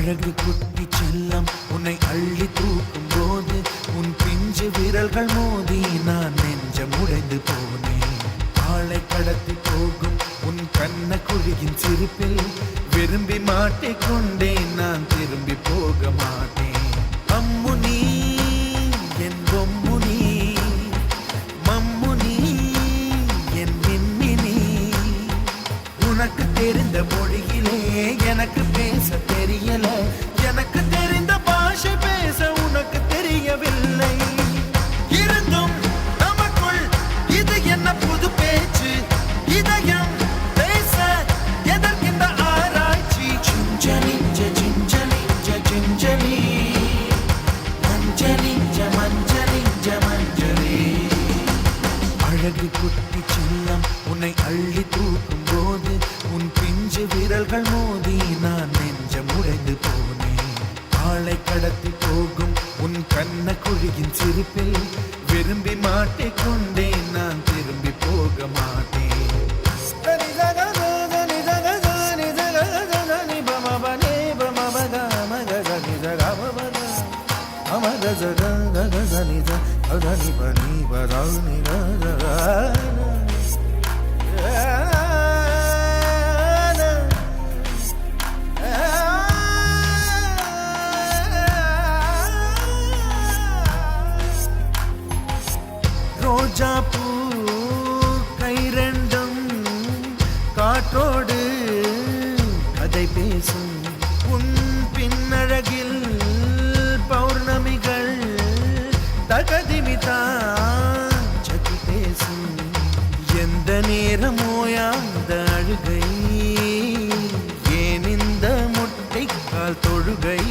அழகு குட்டி செல்லம் உன்னை அள்ளி தூக்கும் போது உன் பிஞ்சு விரல்கள் மோதி நான் நெஞ்சம் உடைந்து போனேன். ஆளை கடத்தி போகும் உன் கண்ண குழியின் சிரிப்பில் விரும்பி மாட்டிக்கொண்டேன். நான் திரும்பி போக மாட்டேன். அம்மு நீ என் பொம்மு நீ, மம்மு நீ என் மின்மினி. உனக்கு தெரிந்த மொழியிலே எனக்கு பேச தெரியல, எனக்கு தெரிந்த பாஷை பேச உனக்கு தெரியவில்லை. இருந்தும் நமக்குள் இது என்ன புது பேச்சு, இதயம் பேச எதற்கின்ற ஆராய்ச்சி. Gingelly gingelly gingelly மஞ்சளி மஞ்சளி மஞ்சளி. அழகு குட்டி செல்லம் உன்னை அள்ளி தூக்கும் போது உன் பிஞ்சு விரல்கள் மோதி நான் நெஞ்சம் உடைந்து போனேன். ஆளை கடத்தி போகும் உன் கண்ண குழியின் சிரிப்பில் விரும்பி மாட்டிக்கொண்டேன். நான் திரும்பி போக மாட்டேன். ரோஜா பூ கை ரெண்டும் காற்றோடு கதை பேசும். உன் பின்னழகில் பௌர்ணமிகள் தகதிமிதான் சதி பேசும். எந்த நேரமோயாந்த அழுகை, ஏன் இந்த முட்டைக்கால் தொழுகை.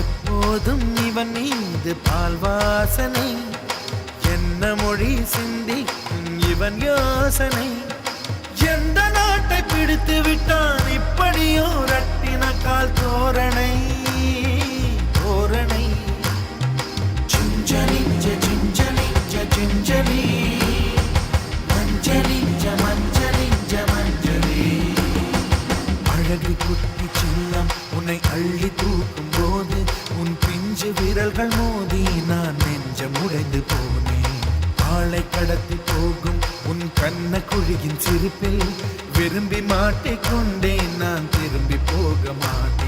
எப்போதும் இவன் மீது பால் வாசனை, என்ன மொழி சிந்திக்கும் இவன் யோசனை. எந்த நாட்டை பிடித்து விட்டான் இப்படியோ ரட்டின கால் தோரணை தோரணை. Gingelly gingelly gingelly மஞ்சளி மஞ்சளி மஞ்சளி. அழகு குட்டி செல்லம் உன்னை அள்ளி தூக்கும் போது உன் பிஞ்சு விரல்கள் மோதி நான் நெஞ்சம் உடைந்து போனேன். ஆளை கடத்தி போகும் உன் கண்ண குழியின் சிரிப்பில் விரும்பி மாட்டிக்கொண்டேன். நான் திரும்பி போக மாட்டேன்.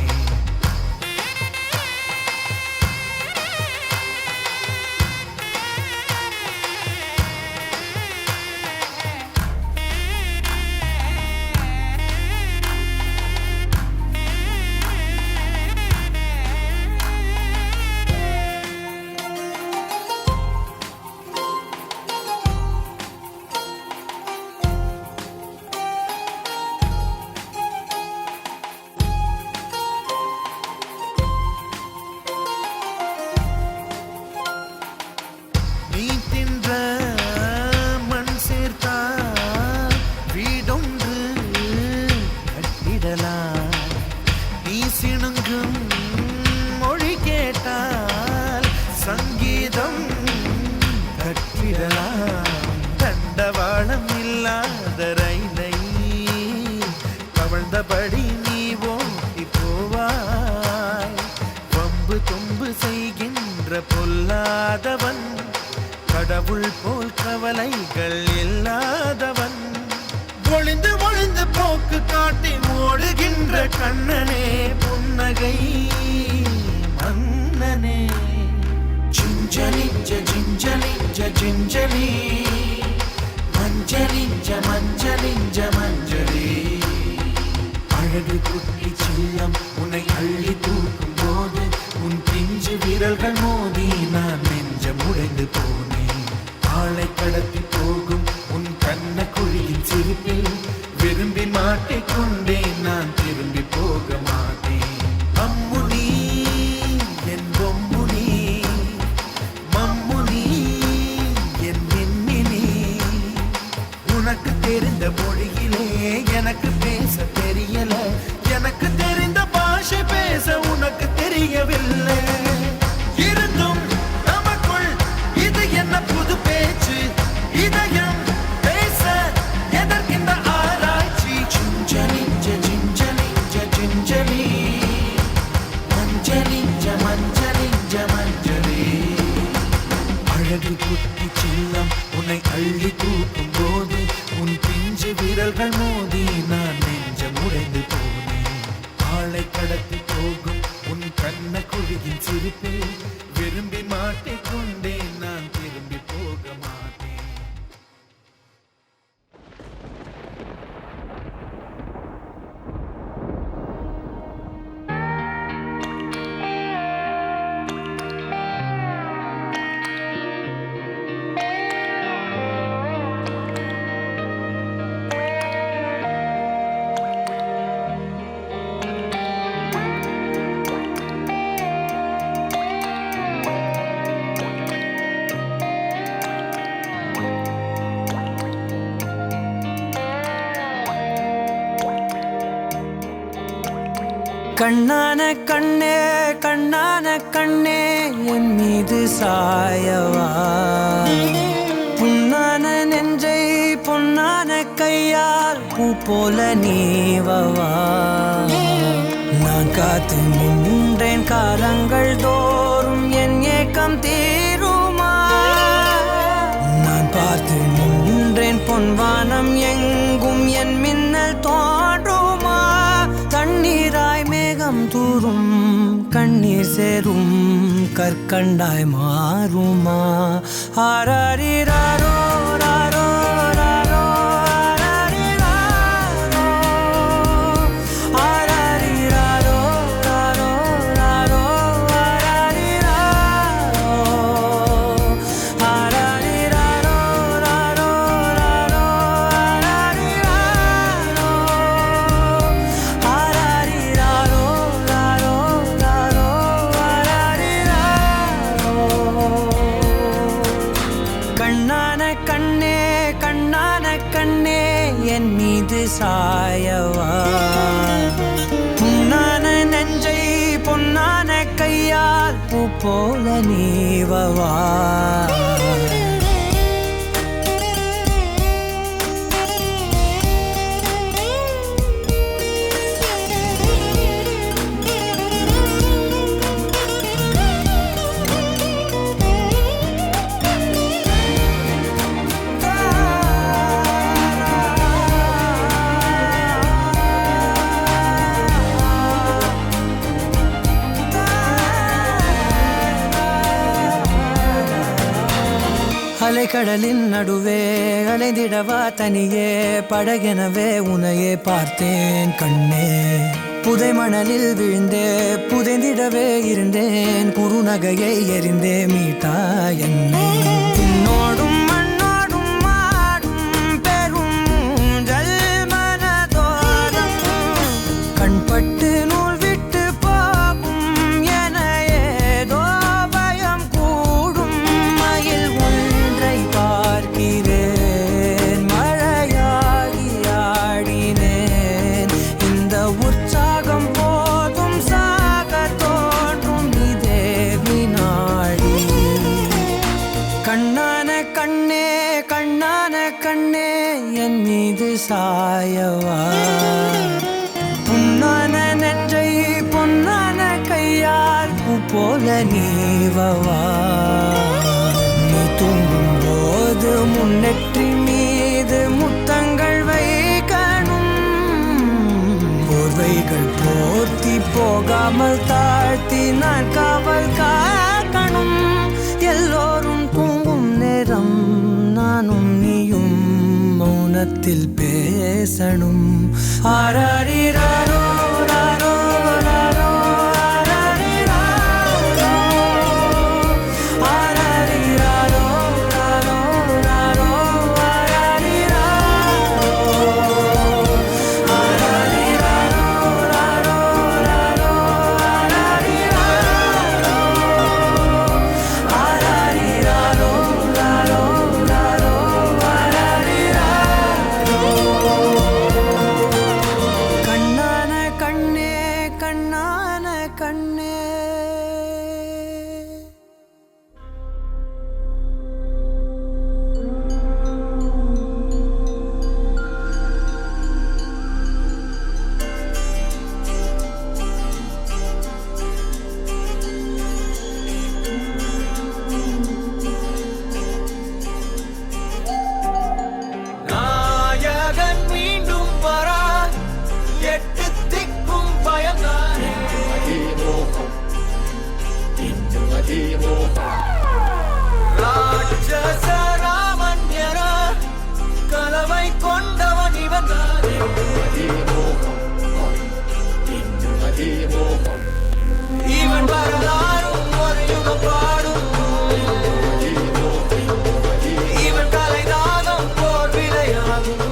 நீ தின்ற மண் சேர்த்தா வீடொன்று கட்டிடலாம். நீ சிணுங்கும் மொழி கேட்டால் சங்கீதம் கட்டிடலாம். தண்டவாளம் இல்லாத ரயிலை கவழ்ந்தபடி நீ ஓட்டி போவாய். வம்பு தும்பு செய்கின்ற பொல்லாதவன், கடவுள் போல் கவலைகள் இல்லாதவன். ஒளிந்து ஒளிந்து போக்கு காட்டி ஓடுகின்ற கண்ணனே புன்னகை மன்னனே. Gingelly gingelly gingelly மஞ்சளி மஞ்சளி மஞ்சளி. அழகு குட்டி செல்லம் உன்னை அள்ளி தூக்கும் போது உன் பிஞ்சு விரல்கள் மோதி நான் நெஞ்சம் உடைந்து போனேன். ஆளை கடத்தி போகும் உன் கண்ண குழியின் சிரிப்பில் விரும்பி மாட்டிக்கொண்டேன். நான் திரும்பி போக மாட்டேன். அம்மு நீ என் பொம்மு நீ, மம்மு நீ என் மின்மினி. உனக்கு தெரிந்த மொழியிலே எனக்கு பேச தெரியல, எனக்கு தெரிந்த பாஷை பேச உனக்கு தெரியவில்லை. இருந்தும் நமக்குள் இது என்ன புது பேச்சு, இதயம் பேச எதற்கின்ற ஆராய்ச்சி. சிஞ்சலி சிஞ்சலி சிஞ்சலி விரல்கள் மோதி நான் நெஞ்சம் உடைந்து போனேன். ஆளை கடத்தி போகும் உன் கண்ண குழியின் சிரிப்பில் விரும்பி மாட்டிக்கொண்டேன், நான் திரும்பி போக மாட்டேன். கண்ணான கண்ணே கண்ணான கண்ணே என் மீது சாயவா, புண்ணான நெஞ்சை பொன்னான கையால் பூ போல நீவவா. நான் காத்து நின்றேன் காலங்கள் தோறும் என் ஏக்கம் தீருமா. நான் பார்த்து நின்றேன் பொன்வானம் எங்கும் என் மின்னல் தோன்றுமா. தண்ணீராய் மேகம் தூரும் கண்ணீர் சேரும் கற்கண்டாய் மாறுமா. ஆராரிராரோ ராரோ ராரோ ஆராரிராரோ ராரோ ராரோ ஆராரிராரோ ராரோ ராரோ கண்ணான கண்ணே கண்ணான கண்ணே என் மீது சாயவா, புண்ணான நெஞ்சை பொன்னான கையால் பூ போல நீவவா. அலைக்கடலின் நடுவே அலைந்திடவா தனியே, படகெனவே உனையே பார்த்தேன் கண்ணே. புதை மணலில் விழுந்தே புதைந்திடவே இருந்தேன், குறுநகையை எறிந்தே மீட்டா என்னை. உன்னோடும் மண்ணோடும் மாடும் பெரும் ஊஞ்சல் மனதோரம், கண்பட்டு நூல் விட்டு போகும் என ஏதோ பயம் கூடும். மயில் ஒன்றை பார்க்கிறேன் மழையாகி ஆடினேன், இந்த உற்சாகம் போதும் சாக தோன்றும் இதே வினாடி. கண்ணான கண்ணே கண்ணான கண்ணே என் மீது சாயவா, புண்ணான நெஞ்சை பொன்னான கையால் பூ போல நீவவா. நீ தூங்கும் போது முன்னெற்றி மீது முத்தங்கள் வைக்கணும், போர்வைகள் போர்த்தி போகாமல் தாழ்த்தி நான் காவல் காக்கணும். எல்லோரும் தூங்கும் நேரம் நானும் நீயும் மௌனத்தில் பேசணும். ஆராரிராரோ ராரோ ராரோ ஆராரிராரோ ராரோ ராரோ கண்ணான இவன் வரலாறும் ஒரு யுகம் பாடும் இவன் கலைதாகம் போர் விளையாடும்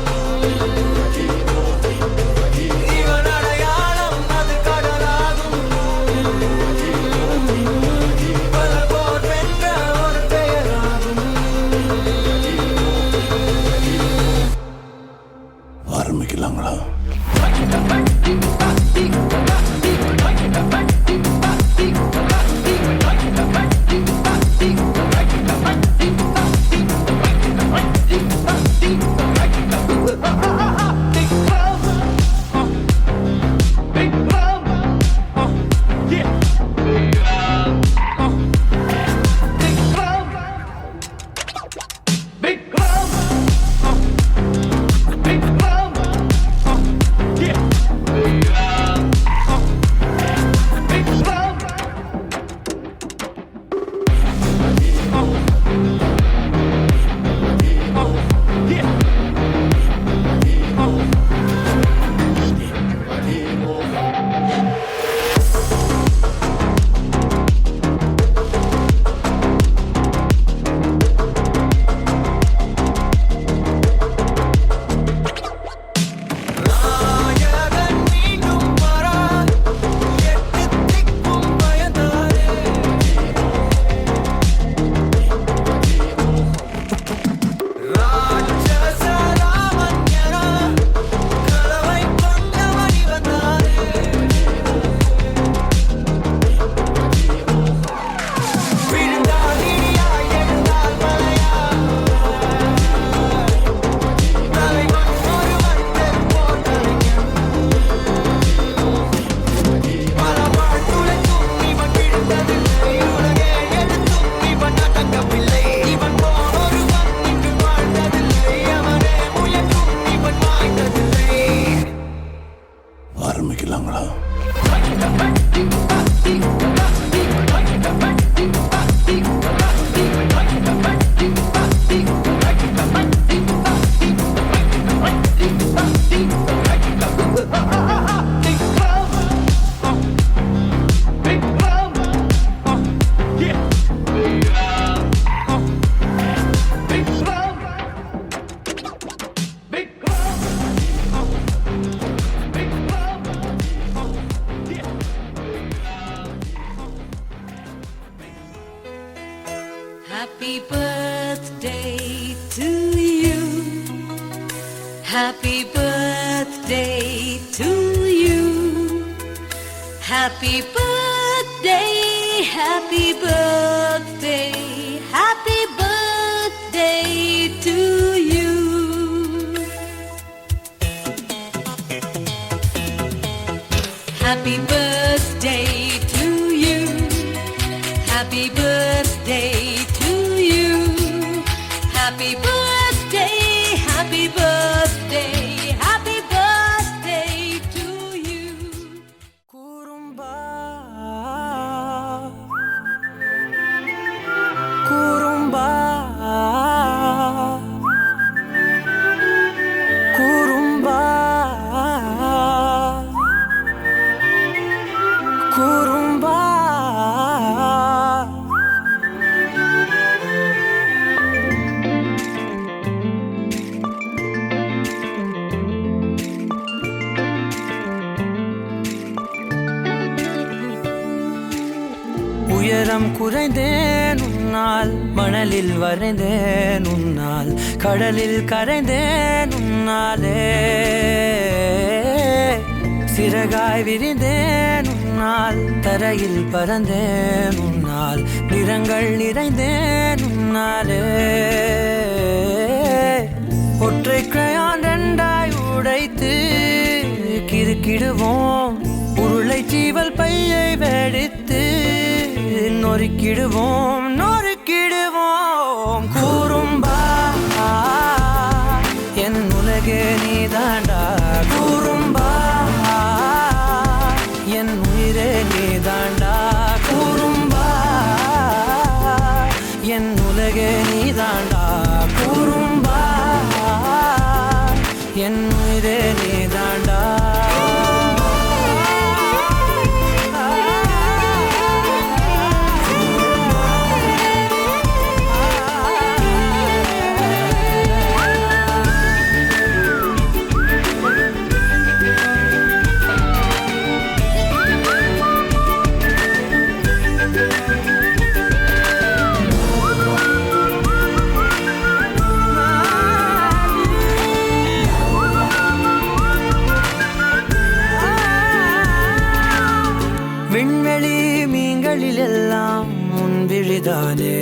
இவன் அடையாளம் அது கடலாகும் பல போர் வென்ற ஒரு பெயராகும் ஆரம்பிக்கலாங்களா? நாயகன் மீண்டும் வரான் எட்டு திக்கும் பயந்தாரே ராட்சச ராமஞரா கலவை கொண்டவன் இவன்தானே விழுந்தால் இடியாய் எழுந்தால் மலையா தலைவன் ஒருவன் தெற்போர் கலைஞன் பல வாழ் துளைத்தும் இவன் விழுந்ததில்லை உலகே எடுத்தும் இவன் அடங்கவில்லை இவன் போல் ஒருவன் இங்கு வாழ்ந்ததில்லை அவனே முயன்றும் இவன் வாய்ந்ததில்லை ஆரம்பிக்கலாங்களா? Happy birthday to you. Happy birthday to you. Happy birthday, happy birthday, happy birthday to you. Happy birthday to you. Happy birthday to you. Happy birthday, happy birthday, happy birthday to you. குறும்பா குறும்பா குறும்பா குறும்பா உயரம் குறைந்தேன் உன்னால் மணலில் வரைந்தேன் உன்னால் கடலில் கரைந்தேன் உன்னாலே சிறகாய் விரிந்தேன் உன்னால் தரையில் பறந்தேன் உன்னால் நிறங்கள் நிறைந்தேன் உன்னாலே ஒற்றை கிரையான் ரெண்டாய் உடைத்து கிறுக்கிடுவோம் உருளை சீவல் பையை வெடித்து நொறுக்கிடுவோம் நொறுக்கிடுவோம் கூறும்பா என் உலகே நீதாண்டா கூறும்பா என் உயிரே நீதாண்டா கூறும்பா என் உலகே நீதாண்டா கூறும்பா என் உயிரே நீதாண்டா எல்லாம் உன் விழிதானே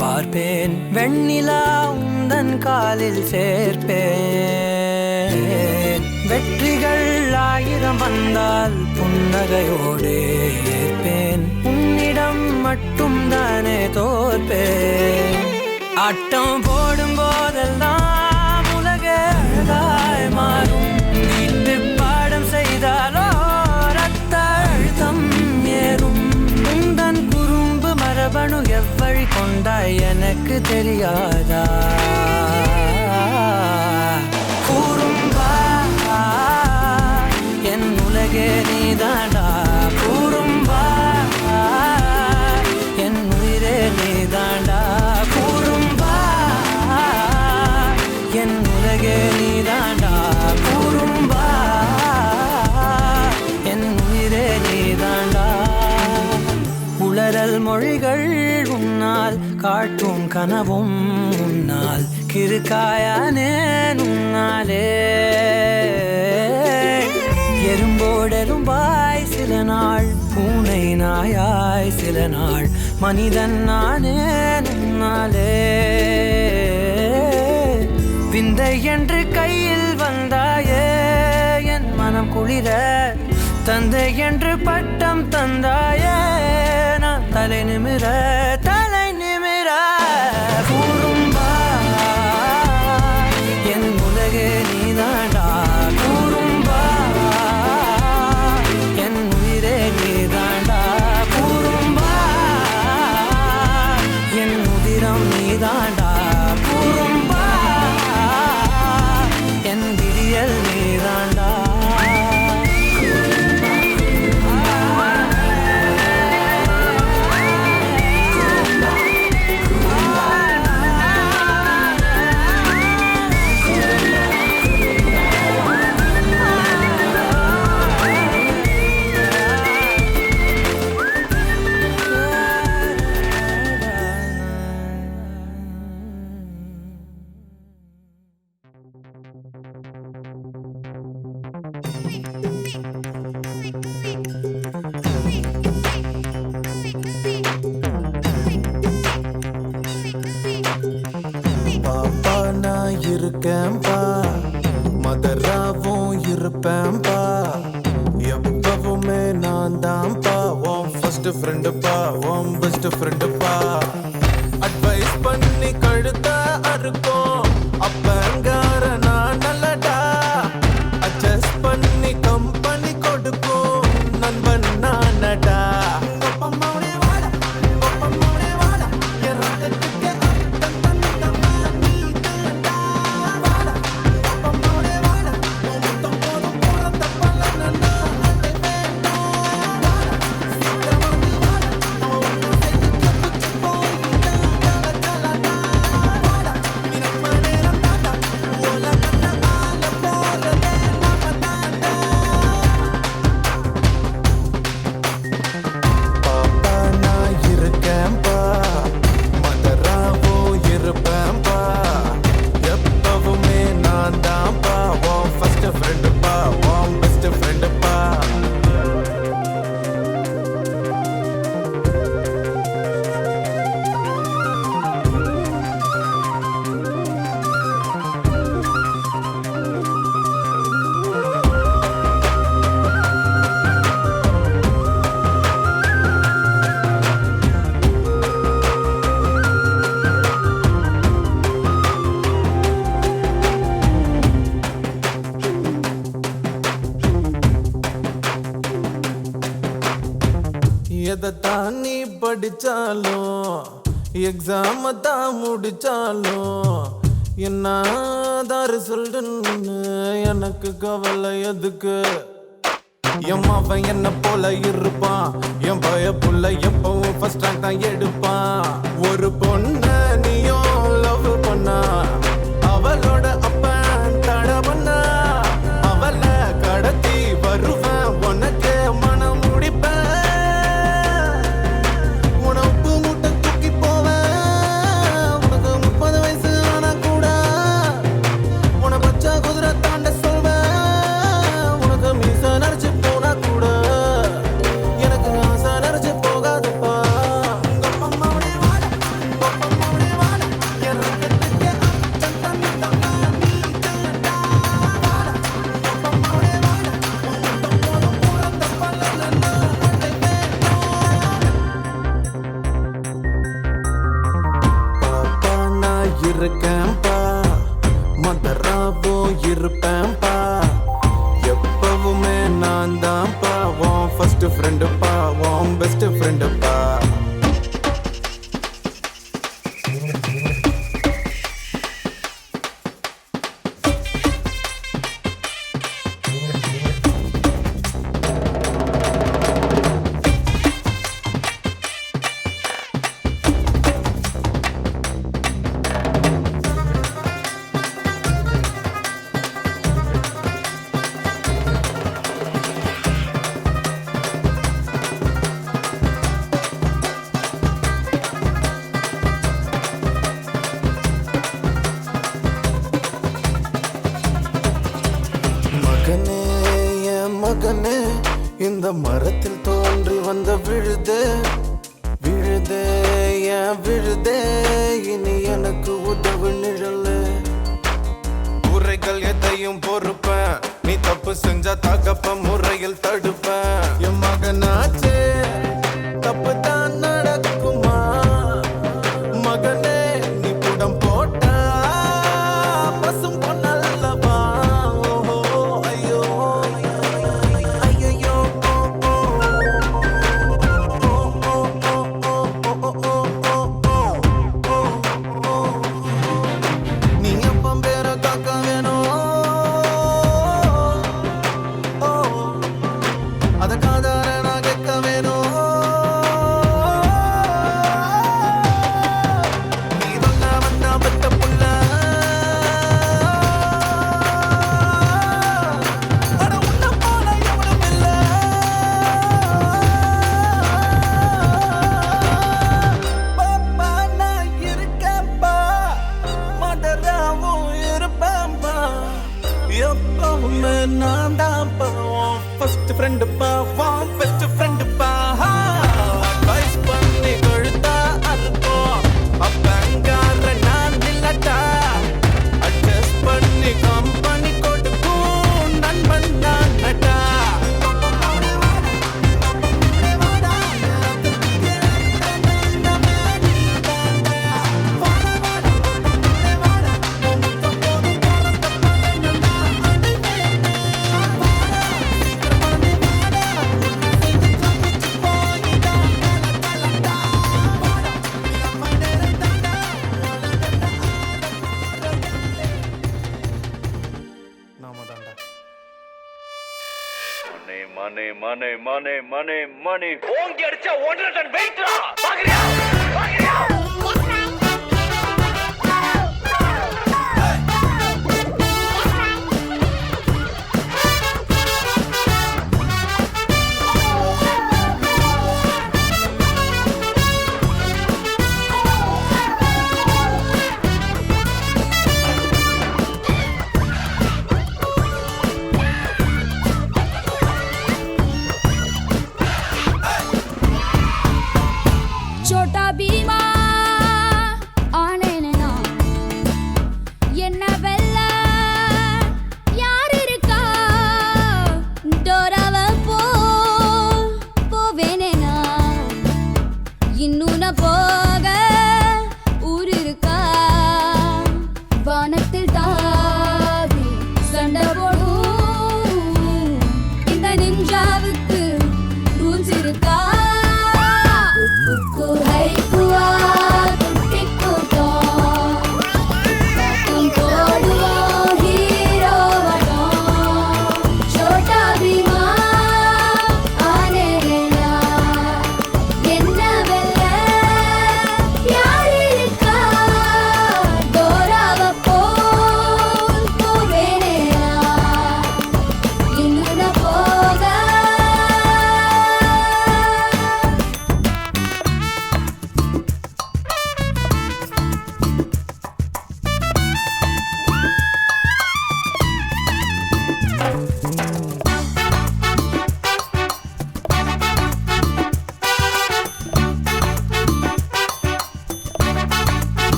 பார்ப்பேன், வெண்ணிலா உந்தன் காலில் சேர்ப்பேன். வெற்றிகள் 1000 வந்தால் புன்னகையோடே ஏற்பேன், உன்னிடம் மட்டும் தானே தோற்பேன். ஆட்டம் போடும் போதெல்லாம் உலக அழகாய் மாறும், வீட்டு பாடம் செய்தாலோ ரத்த அழுத்தம் ஏறும். உந்தன் குறும்பு மரபணு எவ்வழி கொண்டாய் எனக்கு தெரியாதா? கூறும்பா என் உலகே நீதாண்டா, கூறும்பா என் உயிரே நீதாண்டா, கூறும்பா என் உலகே நீதாண்டா, கூறும்பா என் உயிரே நீதாண்டா. உளறல் மொழிகள் உன்னால், காட்டும் கனவும் உன்னால், கிறுக்காயானே உன்னாலே. எறும்போடெரும்பாய் சில நாள், பூனை நாயாய் சில நாள், மனிதன் நானே உன்னாலே. விந்தை என்று கையில் வந்தாயே என் மனம் குளிர, தந்தை என்று பட்டம் தந்தாயே நான் தலை நிமிர தலை நிமிர. கூறும்பா என் உலகே நீதாண்டா, கூறும்பா என் உயிரே நீதாண்டா, கூறும்பா என் உதிரம் நீதாண்டா, கூறும்பா என் விடியல் நீதாண்டா. பாப்பா நான் இருக்கேன்பா, மதராவும் இருப்பேன்பா, எப்பவுமே நான் தான்ப்பா உன் ஃபர்ஸ்ட் ஃப்ரெண்டுப்பா, உன் பெஸ்ட் ஃப்ரெண்டுப்பா. அட்வைஸ் பண்ணி கழுத்த அறுக்கும் அப்பங்கார நான் நல்லடா, அட்ஜஸ்ட் பண்ணி கம்பெனி கொடுக்கும் நண்பன் நானடா. எதைத்தான் நீ படிச்சாலும், எக்ஸாம தான் முடிச்சாலும், என்னதான் ரிசல்ட்னு எனக்கு கவலை எதுக்கு? என் மாவன் என்ன போல இருப்பான், என் பய புள்ள எப்பவும் ஃபர்ஸ்ட் ரேங்க் தான் எடுப்பான். ஒரு பொண்ண நீயும் லவ் பண்ணா, அவளோட அப்பன் தட பண்ணா, அவளை கடத்தி வருவேன் உனக்கு மனம் முடிப்பேன். உனக்கு முட்டை தூக்கி போவேன், உனக்கு 30 வயசு ஆனா கூட உன பச்சை குதிரை தாண்ட சொல்வேன். உனக்கு மீச நரைச்சு போனா கூட எனக்கு ஆசை நரைச்சு போகாதுப்பா. ஃப்ரெண்டுப்பா உன் பெஸ்ட் ஃப்ரெண்டுப்பா. மகனே என் மகனே இந்த மரத்தில் தோன்றி வந்த விழுதே விழுதே என் விழுதே இனி எனக்கு உதவு நிழலே. உரைகள் எதையும் பொறுப்பேன் நீ தப்பு செஞ்சா தகப்ப முறையில் தடுப்பேன். என் மகனாச்சே தப்பு தான் நடக்குமா மகனே நீ புடம் போட்டா பசும் பொன்னல்லவா. ஐயோ ஐயோ நீ எப்பம் பேர காக்க வேணும் அத காதார நான் கேட்க வேணும். நீ வந்தா வந்தா பத்த புள்ள அட உன்ன போல எவனும் இல்ல. பாப்பா நான் இருக்கேன்பா மடராவும் இருப்பேன்பா எப்பவுமே நான் தான்ப்பா உன் ஃபர்ஸ்ட் ஃப்ரெண்டுப்பா உன் பெஸ்ட் ஃப்ரெண்டுப்பா. அட்வைஸ் பண்ணி கொழுத்தா அறுப்போம் அப்பங்கார நான் இல்லட்டா. அட்ஜஸ்ட் பண்ணி கம்பெனி கொடுக்கும் நண்பன் நான் நட்டா. நாம தாண்டா மணி மணி மணி மணி மணி ஓங்கி அடிச்சா 1.5 டன் வெயிட்ரா. பாக்குறியா பாக்குறியா? छोटा भीमा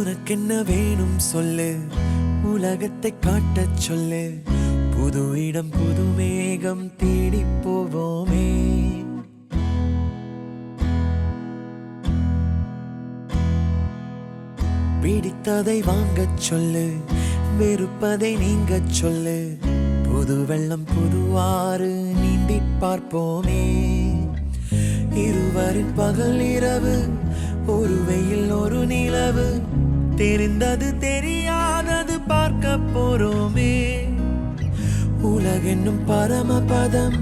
உனக்கென்ன வேணும் சொல்லு, உலகத்தை காட்டச் சொல்லு. புது இடம் புது மேகம் தேடி போவோமே. பிடித்ததை வாங்கச் சொல்லு, வெறுப்பதை நீங்கச் சொல்லு. புது வெள்ளம் புது ஆறு நீந்தி பார்ப்போமே. இருவரின் பகல் இரவு, ஒரு வெயில் ஒரு நிலவு. தெரிந்தது தெரியாதது பார்க்க போறோமே. உலகென்னும் பரமபதம்,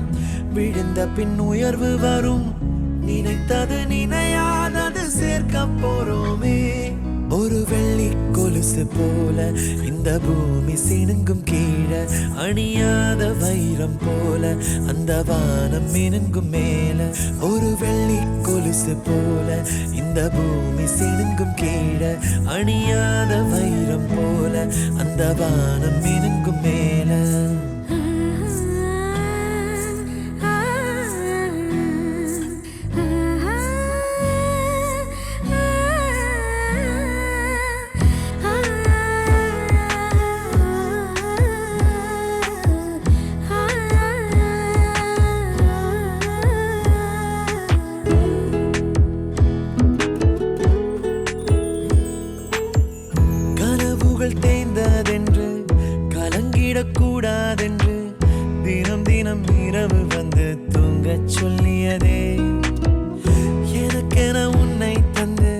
விழுந்த பின் உயர்வு வரும். நினைத்தது நினையாதது சேர்க்க போறோமே. ஒரு வெள்ளி கொலுசு போல இந்த பூமி சினுங்கும் கீழே, அணியாத வைரம் போல அந்த வானம் மினுங்கும் மேல. ஒரு வெள்ளி கொலுசு போல இந்த பூமி சினுங்கும் கீழே, அணியாத வைரம் போல அந்த வானம் மினுங்கும் மேல. தேய்ந்ததென்று கலங்கிடக்கூடாதென்று தினம் தினம் இரவு வந்து தூங்கச் சொல்லியதே. எனக்கென உன்னை தந்து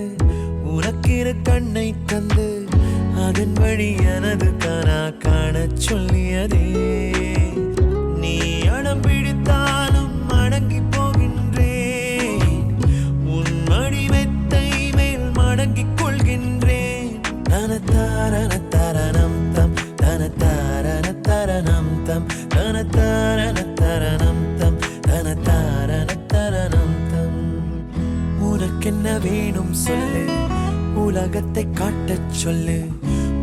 உனக்கிற கண்ணை தந்து அதன் வழி எனது கனா காணச் சொல்லியதே. நீ அடம் பிடித்தாலும் அடங்கி போகின்றேன், உன் மடி மெத்தை மேல் மடங்கிக் கொள்கின்றேன். தனத்தாரண தரணம் தம் தனத்தாரண தரணம் தம் தனத்தாரண தரணம் தம் தனத்தாரண தரணம் தம். உனக்கென்ன வேணும் சொல்லு, உலகத்தை காட்டச் சொல்லு.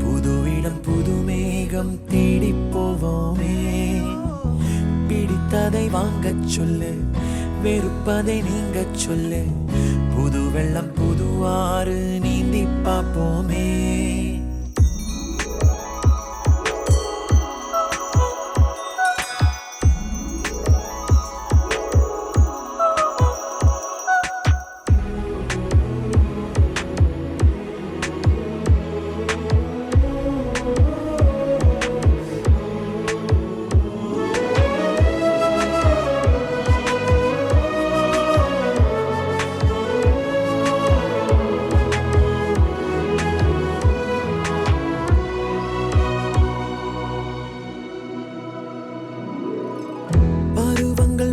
புது இடம் புது மேகம் தேடி போவோமே. பிடித்ததை வாங்கச் சொல்லு, வெறுப்பதை நீங்கச் சொல்லு. புது வெள்ளம் புது ஆறு நீந்தி பார்ப்போமே.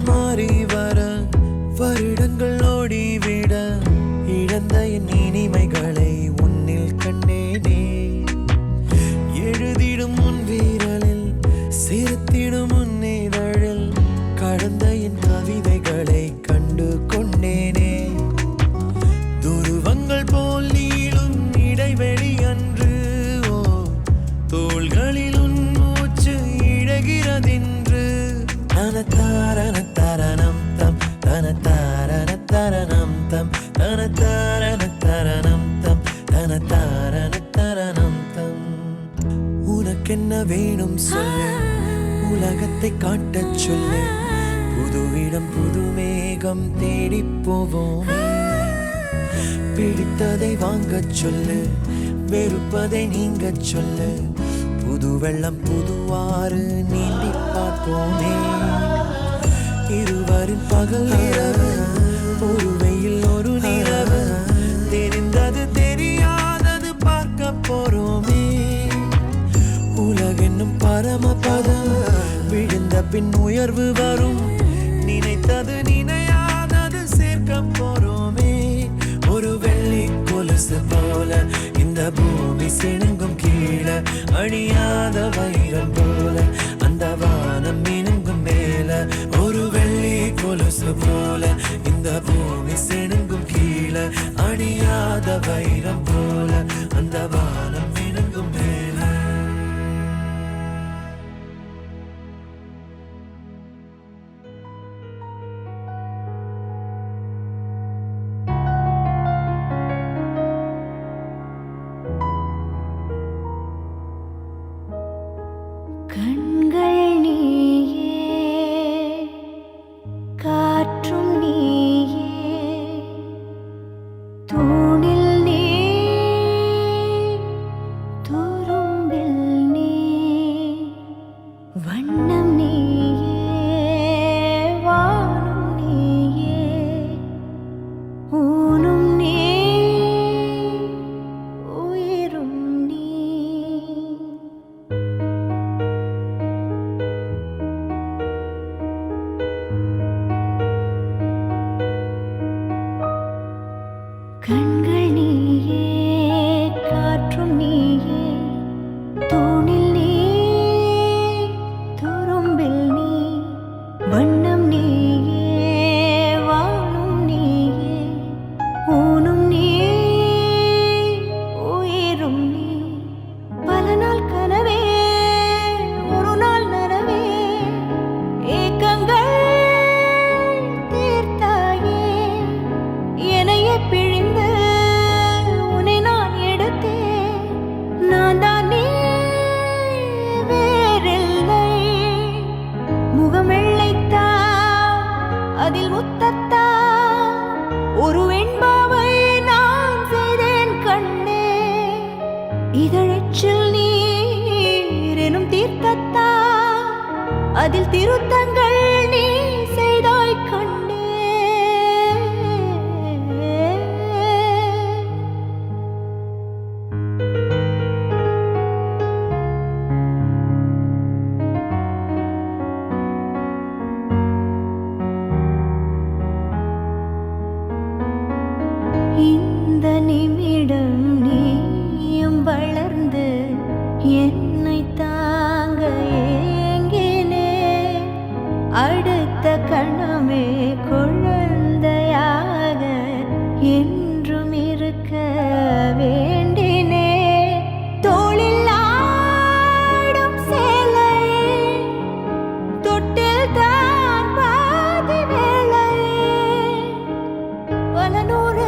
மாறி வர வருடங்கள் ஓடிவிட, இழந்த என் இனிமைகளை உன்னில் கண்டேனே. எழுதிடும் உன் வீரலில் சிரித்திடும் உன் இதழில் கடந்த என் கவிதைகளை கண்டு கொண்டேனே. துருவங்கள் போல் நீளும் இடைவெளி அன்று, ஓ தோள்களில் உன் மூச்சு இழகிறதென்று. தனத்தாரண தரணம் தம் தனத்தாரண தரணம் தம் தனத்தாரண தரணம் தம் தனத்தாரண தரணம் தம். உனக்கென்ன வேணும் சொல்லு, உலகத்தை காட்டச் சொல்லு. புது இடம் புது மேகம் தேடி போவோமே. பிடித்ததை வாங்கச் சொல்லு, வெறுப்பதை நீங்கச் சொல்லு. புது வெள்ளம் புது ஆறு நீந்தி பார்ப்போமே. இருவரின் பகல் இரவு, ஒரு வெயில் ஒரு நிலவு. தெரிந்தது தெரியாதது பார்க்க போறோமே. உலகென்னும் பரமபதம், விழுந்த பின் உயர்வு வரும். நினைத்தது நினையாதது சேர்க்க போறோமே. ஒரு வெள்ளி கொலுசு போல இந்த பூமி சினுங்கும் கீழே, அணியாத வைரம் போல அந்த வானம் மினுங்கும் மேல. ஒரு வெள்ளி கொலுசு போல இந்த பூமி சினுங்கும் கீழே, அணியாத வைரம் போல அந்த வானம் மினுங்கும் மேல. காற்றும் நீயே, தூணில் நீ, துரும்பில் நீ, வண்ணம் நீயே, வானும் நீயே, ஊனும் நீ, உயிரும் நீ. கண்கள் நீயே, காற்றும் நீயே, தூணில் நீ, துரும்பில் நீ, வண்ணம் நீயே, வானும் நீயே, ஊனும் நீ, உயிரும் நீ. பல நாள் கனவே, ஒரு நாள் நனவே, ஏக்கங்கள் தீர்த்தாயே, என்னையே பிழிந்து உன்னை நான் எடுத்தேன். நான் தான் நீ, வேறில்லை. முகம் வெள்ளைத்தா, அதில் முத்தத்தா, ஒரு வெண்பாவை நான் செய்தேன் கண்ணே. இதழச்சில் நீர் எனும் தீர்த்தத்தா, அதில் திருத்தங்கள் நீ செய்தாய் கண்ணே. இந்த நிமிடம் நீயும் வளர்ந்து என்னை தாங்க ஏங்கினே. அடுத்த கணமே குழந்தையாக என்றும் இருக்க வேண்டினே. தோளில் ஆடும் சேலை, தொட்டில் தான் பாதி வேலை, பல நூறு